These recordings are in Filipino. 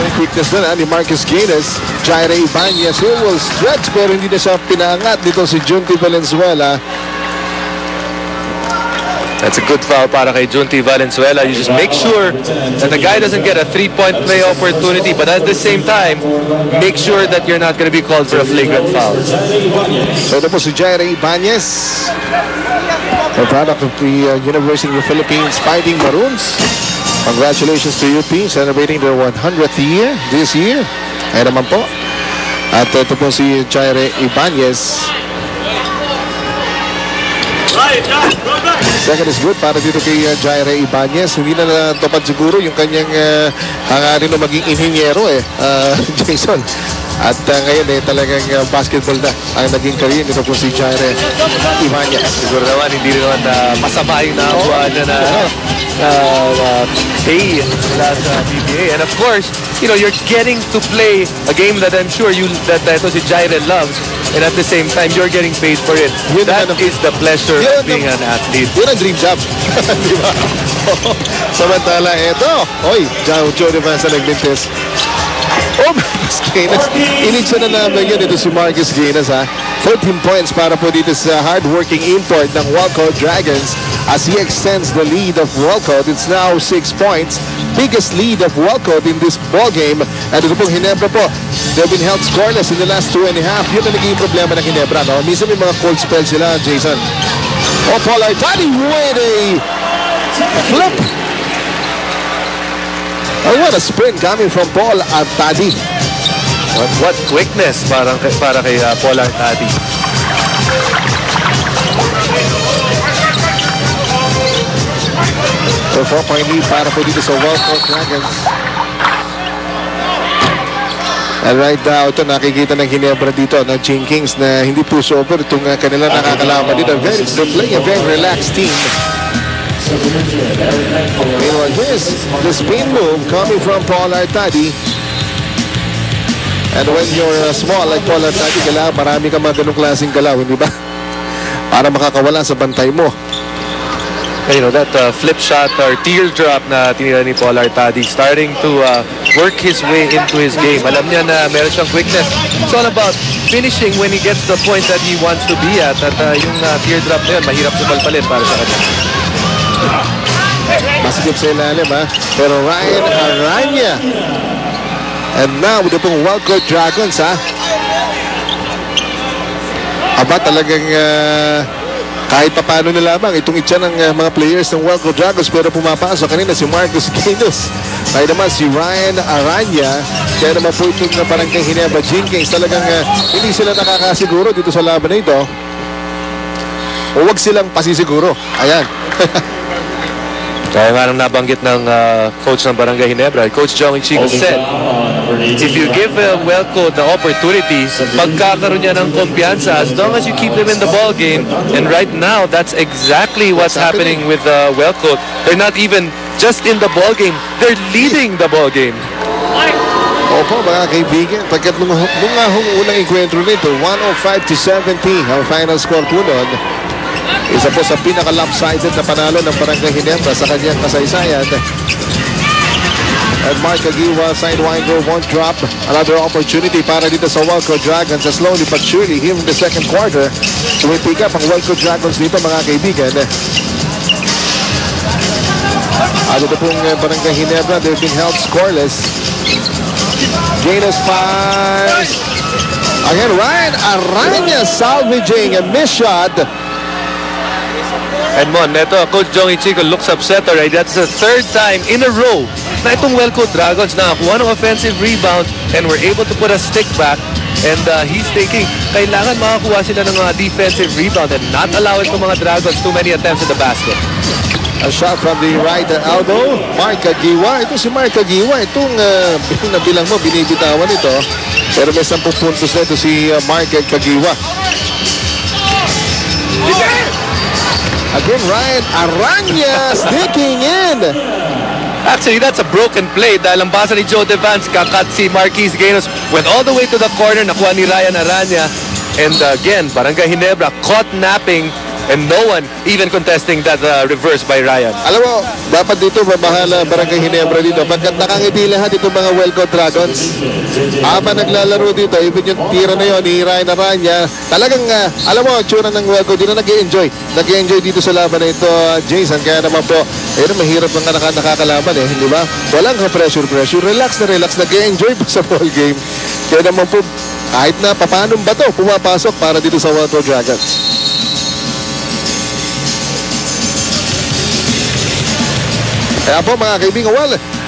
ng quickness na ni Marcus Gaines. Jaire Ibanez who will stretch pero hindi na siya pinaangat dito si Junti Valenzuela. That's a good foul para kay Junti Valenzuela. You just make sure that the guy doesn't get a three-point play opportunity, but at the same time, make sure that you're not going to be called for a flagrant foul. So ito po si Jaire Ibanez, a product of the University of the Philippines Fighting Maroons. Congratulations to UP celebrating their 100th year this year. Ayan naman po. At ito po si Jaire Ibanez. Second is good para dito kay Jaire Ibanez. Hindi na natupad siguro yung kanyang hangarin na maging inhinyero Jason. At ngayon talagang basketball na ang naging career nito po si Jaire Ibanez. Siguro naman hindi rin naman masama yung nakakuha na pay sa PBA. And of course, you know, you're getting to play a game that I'm sure that si Jaire loves. And at the same time, you're getting paid for it. That is the pleasure of being an athlete. Yun ang dream job. Di ba? Samantala, eto. Oy, Joe Devasa nagmintis. Oh, Marcus Gaines. Initsa na namin yun. Ito si Marcus Gaines, ha. 13 points para po dito sa hard-working import ng Walcott Dragons as he extends the lead of Walcott. It's now 6 points. Biggest lead of Walcott in this ball game. At ito pong Ginebra po. They've been held scoreless in the last 2.5. Yun na naging problema ng Ginebra, no? Minsan may mga cold spell sila, Jason. Oh, Paul Artadi with a flip. Oh, what a sprint coming from Paul Artadi. What quickness para kay Paul Artadi. So 4-point lead para po dito sa Walcott Dragons. And right now, ito nakikita ng Ginebra dito ng Gene Kings na hindi push over itong kanila nakakalaman dito. They're playing a very relaxed team. Meanwhile, here's the spin move coming from Paul Artadi. And when you're small like Paul Artadi, kailangan marami ka mga ganong klaseng galaw, hindi ba? Para makakawala sa bantay mo. You know, that flip shot or teardrop na tinira ni Paul Artadi starting to work his way into his game. Alam niya na meron siyang quickness. It's all about finishing when he gets the point that he wants to be at. At yung teardrop na yun, mahirap sumalpalit para sa kanya. Masikip sa ilalim, ha? Pero Ryan Aranya. And now, with the pong Walcott Dragons, ha? Aba, talagang kahit papano na lamang itong itsa ng mga players ng Walcott Dragons, pero pumapasok kanina si Marcus Gaines. Kaya naman si Ryan Aranya. Kaya naman po itong parang kay Ginebra Gene Kings. Talagang hindi sila nakakasiguro dito sa laban na ito. O wag silang pasisiguro. Ayan. Kaya nga nang nabanggit ng coach ng Barangay Ginebra, Coach Jong Ichigo said, if you give Walcott the opportunity, pagkakaroon niya ng kumpiyansa as long as you keep them in the ball game. And right now, that's exactly what's happening with Walcott. They're not even just in the ball game, they're leading the ball game. Opo, mga kaibigan, pagkat nung unang enkwentro nito, 105-70 ang final score po nun. Isa po sa pinaka-lopsided na panalo ng Barangay Ginebra sa kanyang kasaysayan. And Mark Aguiwa, sidewinder, won't drop. Another opportunity para dito sa Walcott Dragons. Slowly but surely, here in the second quarter, tumipick up ang Walcott Dragons dito, mga kaibigan. At ito pong Barangay Ginebra, they've been held scoreless. Gaines fires. Again, Ryan Aranya salvaging a miss shot. And Mon, neto, Coach Jong Ichigo looks upset already. That's the third time in a row na itong Walcott Dragons nakakuha ng offensive rebound and were able to put a stick back. And he's thinking, kailangan makakuha sila ng mga defensive rebound and not allow it to mga Dragons too many attempts at the basket. A shot from the right elbow. Mark Aguiwa. Ito si Mark Aguiwa. Itong nabilang mo, binibitawan ito. Pero may 10 puntos na ito si Mark Aguiwa. Again, Ryan Aranya sneaking in. Actually, that's a broken play dahil ang basa ni Joe Devance, kakat si Marquis Gaines, went all the way to the corner, nakuha ni Ryan Aranya. And again, Barangay Ginebra caught napping And no one even contesting that reverse by Ryan. Alam mo, dapat dito mabahala Barangay Ginebra dito. Pagkat nakangiti lahat itong mga Welcome Dragons. Habang naglalaro dito, even yung tira na yun, ni Ryan niya. Talagang, alam mo, tsura ng Welcome dito, nag-i-enjoy. Nag-i-enjoy dito sa laban na ito, Jason. Kaya naman po, mahirap ang nakakalaban di ba? Walang pressure. Relax na relax. Nag-i-enjoy pa sa ball game. Kaya naman po, kahit na papanong ba ito, pumapasok para dito sa Welcome Dragons. Kaya po mga kaibigan,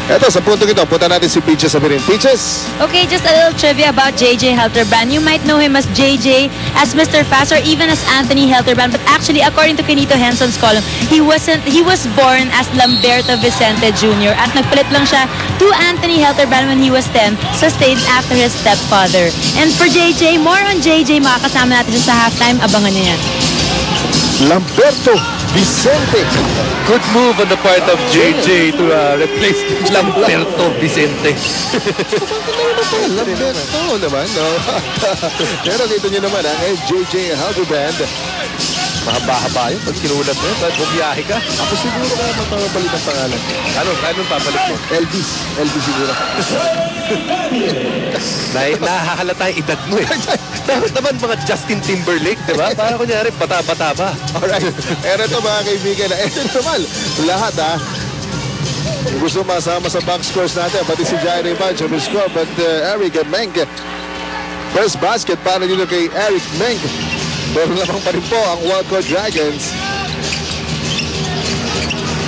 eto sa puntong ito, punta natin si Peaches Sabirin. Peaches? Okay, just a little trivia about JJ Helterbrand. You might know him as JJ, as Mr. Fast, or even as Anthony Helterbrand. But actually, according to Kenito Henson's column, he was born as Lamberto Vicente Jr. At nagpalit lang siya to Anthony Helterbrand when he was 10 sa stage after his stepfather. And for JJ, more on JJ, makakasama natin siya sa halftime. Abangan niyo yan. Lamberto Vicente. Good move on the part of JJ to replace Lamberto Vicente. Lamberto naman, no? Pero dito nyo naman, JJ Helterbrand. Mahaba-haba yun. Pag kinulat mo yun, bumiyahe ka. Ako siguro kaya magpapalit ang pangalan. Anong papalit mo? LB siguro. Nahahalata yung edad mo eh. Dapat naman mga Justin Timberlake, di ba? Para kunyari, bata-bata ba? Alright. Pero ito mga kaibigan, ito naman, lahat gusto masama sa box scores natin, pati si Jair Ivan, sabi score, but Eric Meng, first basket para dito kay Eric Meng. Pero lamang pa rin po ang Welcome Dragons.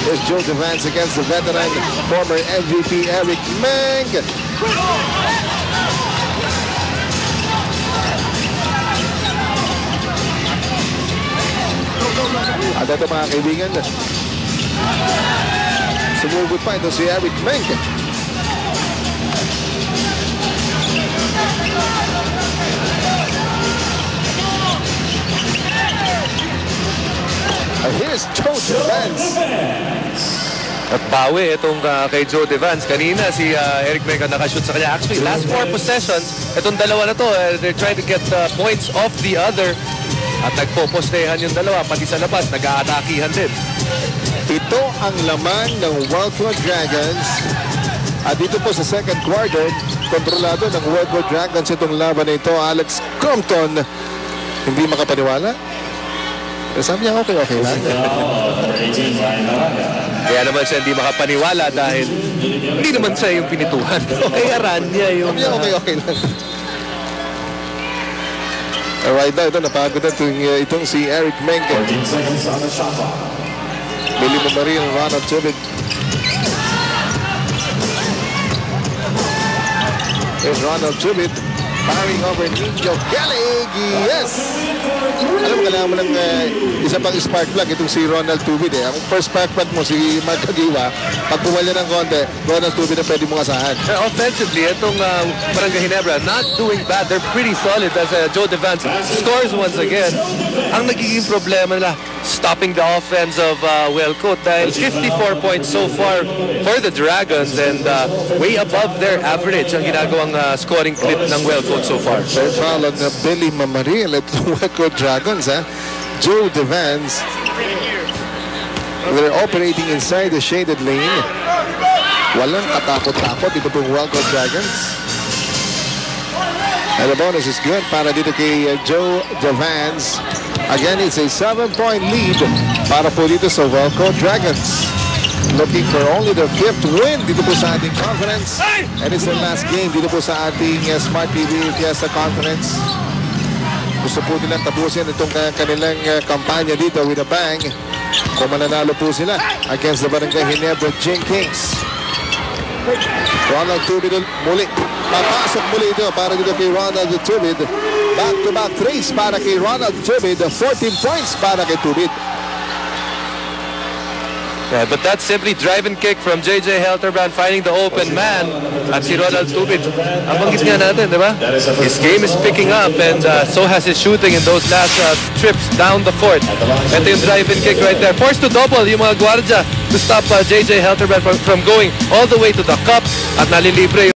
There's Joe Devance against the veteran, former MVP Eric Meng. At ito mga kaibigan, sumugod pa ito si Eric Meng. And here's Joe Devance. At bawi itong kay Joe Devance. Kanina si Eric Meng nakashoot sa kanya. Actually, last 4 possessions, itong dalawa na to, they're trying to get points off the other. At nagpopostehan yung dalawa, pati sa labas, nag-aatakihan din. Ito ang laman ng Welcome Dragons. At dito po sa second quarter, kontrolado ng Welcome Dragons itong laban na ito. Alex Compton, hindi makapaniwala. Sabi niya, okay lang. Kaya naman siya hindi makapaniwala dahil hindi naman siya yung pinituhan. Kaya ran niya yung... Sabi niya, okay lang. Alright na, ito napagod na itong si Eric Meng. Billy Mamaril, Ronald Chubit. There's Ronald Chubit firing over Ninjo Kelly. Yes! Alam mo, kailangan mo lang isa pang spark plug itong si Ronald Tubid. Ang first spark plug mo, si Mark Agiwa, pag pumalya ng konti, Ronald Tubid na pwede mong asahan. Offensively, itong Barangay Ginebra, not doing bad. They're pretty solid as Joe Devance scores once again. Ang nagiging problema nila, stopping the offense of Welcome dahil 54 points so far for the Dragons and way above their average ang ginagawang scoring clip ng Welcome so far. Third foul on Billy Mamaril at Welcome Dragons. Joe Devance. They're operating inside the shaded lane. Walang katakot-takot ito pong Welcome Dragons. And the bonus is good para dito kay Joe Devance. Again, it's a 7-point lead para po dito sa Welcome Dragons. Looking for only the 5th win dito po sa ating conference. And it's the last game dito po sa ating Smart TV Fiesta Conference. Gusto po nilang tapusin itong kanilang kampanya dito with a bang. Kung mananalo po sila against the Barangay Ginebra Kings. Ronald Tubid muli. Papasok muli ito para dito kay Ronald Tubid. Back-to-back threes para kay Ronald Tubid. 14 points para kay Tubid. Yeah, but that's simply drive and kick from JJ Helterbrand finding the open man at si Ronald Tubid. Ang banggit nga natin, di ba? His game is picking up and so has his shooting in those last trips down the court. Ito yung drive and kick right there. Forced to double yung mga gwardiya to stop JJ Helterbrand from going all the way to the cup at nalilibre